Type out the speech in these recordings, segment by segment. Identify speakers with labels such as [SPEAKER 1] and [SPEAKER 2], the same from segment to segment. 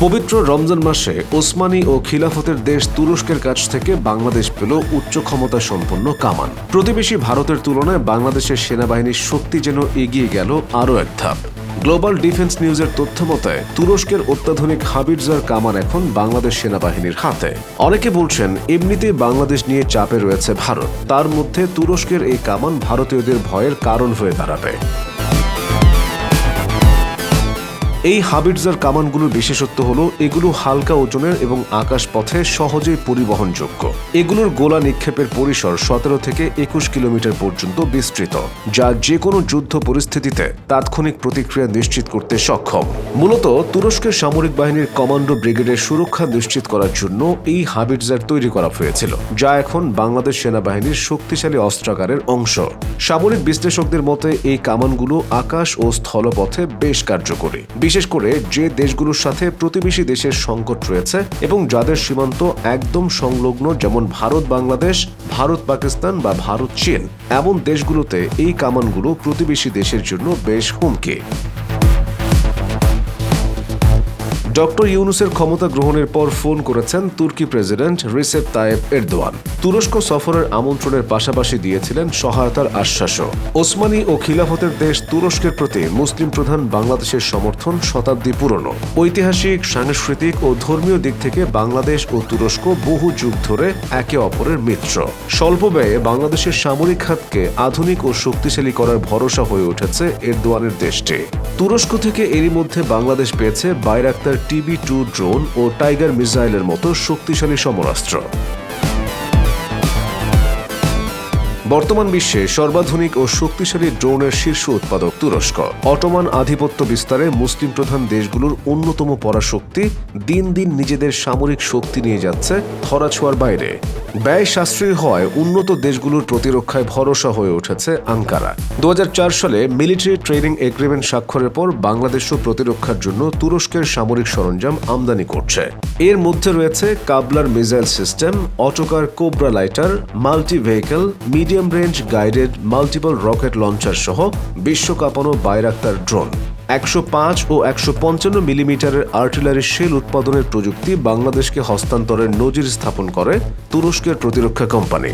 [SPEAKER 1] পবিত্র রমজান মাসে ওসমানী ও খিলাফতের দেশ তুরস্কের কাছ থেকে বাংলাদেশ পেল উচ্চ ক্ষমতা সম্পন্ন কামান। প্রতিবেশী ভারতের তুলনায় বাংলাদেশের সেনাবাহিনীর শক্তি যেন এগিয়ে গেল আরও এক ধাপ। গ্লোবাল ডিফেন্স নিউজের তথ্য মতে তুরস্কের অত্যাধুনিক হাবিটজার কামান এখন বাংলাদেশ সেনাবাহিনীর হাতে। অনেকে বলছেন এমনিতেই বাংলাদেশ নিয়ে চাপে রয়েছে ভারত, তার মধ্যে তুরস্কের এই কামান ভারতীয়দের ভয়ের কারণ হয়ে দাঁড়াবে। এই হাবিটজার কামানগুলোর বিশেষত্ব হলো এগুলো হালকা ওজনের এবং আকাশপথে সহজেই পরিবহনযোগ্য। এগুলোর গোলা নিক্ষেপের পরিসর 17 থেকে 21 কিলোমিটার পর্যন্ত বিস্তৃত, যা যে কোনো যুদ্ধ পরিস্থিতিতে তাৎক্ষণিক প্রতিক্রিয়া নিশ্চিত করতে সক্ষম। মূলত তুরস্কের সামরিক বাহিনীর কমান্ডো ব্রিগেডের সুরক্ষা নিশ্চিত করার জন্য এই হাবিটজার তৈরি করা হয়েছিল, যা এখন বাংলাদেশ সেনাবাহিনীর শক্তিশালী অস্ত্রাগারের অংশ। সামরিক বিশ্লেষকদের মতে এই কামানগুলো আকাশ ও স্থলপথে বেশ কার্যকরী, বিশেষ করে যে দেশগুলোর সাথে প্রতিবেশী দেশের সংকট রয়েছে এবং যাদের সীমান্ত একদম সংলগ্ন, যেমন ভারত বাংলাদেশ, ভারত পাকিস্তান বা ভারত চীন। এমন দেশগুলোতে এই কামানগুলো প্রতিবেশী দেশের জন্য বেশ হুমকি। ডক্টর ইউনুসের ক্ষমতা গ্রহণের পর ফোন করেছেন তুর্কি প্রেসিডেন্ট রিসেপ তাইয়েপ এরদোয়ান। তুরস্ক সফরের আমন্ত্রণের পাশাপাশি দিয়েছিলেন সহায়তার আশ্বাসও। ওসমানী ও খিলাফতের দেশ তুরস্কের প্রতি মুসলিম প্রধান বাংলাদেশের সমর্থন শতাব্দী পুরনো। ঐতিহাসিক, সাংস্কৃতিক ও ধর্মীয় দিক থেকে বাংলাদেশ ও তুরস্ক বহু যুগ ধরে একে অপরের মিত্র। স্বল্প ব্যয়ে বাংলাদেশের সামরিক খাতকে আধুনিক ও শক্তিশালী করার ভরসা হয়ে উঠেছে এরদোয়ানের দেশটি। তুরস্ক থেকে এরই মধ্যে বাংলাদেশ পেয়েছে বাইরাক্তার TB2 ড্রোন ও টাইগার মিসাইলের মতো শক্তিশালী সমরাস্ত্র। বর্তমান বিশ্বে সর্বাধুনিক ও শক্তিশালী ড্রোনের শীর্ষ উৎপাদক তুরস্ক। অটোমান আধিপত্য বিস্তারে মুসলিম প্রধান দেশগুলোর অন্যতম পরাশক্তি দিন দিন নিজেদের সামরিক শক্তি নিয়ে যাচ্ছে ধরাছোঁয়ার বাইরে। ব্যয় সাশ্রয়ী হওয়ায় উন্নত দেশগুলোর প্রতিরক্ষায় ভরসা হয়ে উঠেছে আঙ্কারা। 2004 সালে মিলিটারি ট্রেনিং এগ্রিমেন্ট স্বাক্ষরের পর বাংলাদেশও প্রতিরক্ষার জন্য তুরস্কের সামরিক সরঞ্জাম আমদানি করছে। এর মধ্যে রয়েছে কাবলার মিসাইল সিস্টেম, অটোকার কোবরা লাইটার, multi vehicle, medium range guided multiple rocket launcher সহ বিশ্বকাঁপানো বাইরাক্তার ড্রোন। 105 ও 155 মিলিমিটারের আর্টিলারি শেল উৎপাদনের প্রযুক্তি বাংলাদেশকে হস্তান্তরের নজির স্থাপন করে তুরস্কের প্রতিরক্ষা কোম্পানি।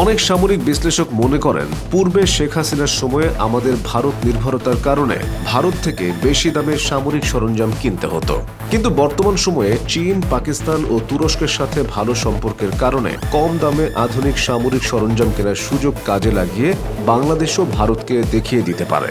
[SPEAKER 1] অনেক সামরিক বিশ্লেষক মনে করেন পূর্বে শেখ হাসিনার সময়ে আমাদের ভারত নির্ভরতার কারণে ভারত থেকে বেশি দামের সামরিক সরঞ্জাম কিনতে হতো, কিন্তু বর্তমান সময়ে চীন, পাকিস্তান ও তুরস্কের সাথে ভালো সম্পর্কের কারণে কম দামে আধুনিক সামরিক সরঞ্জাম কেনার সুযোগ কাজে লাগিয়ে বাংলাদেশও ভারতকে দেখিয়ে দিতে পারে।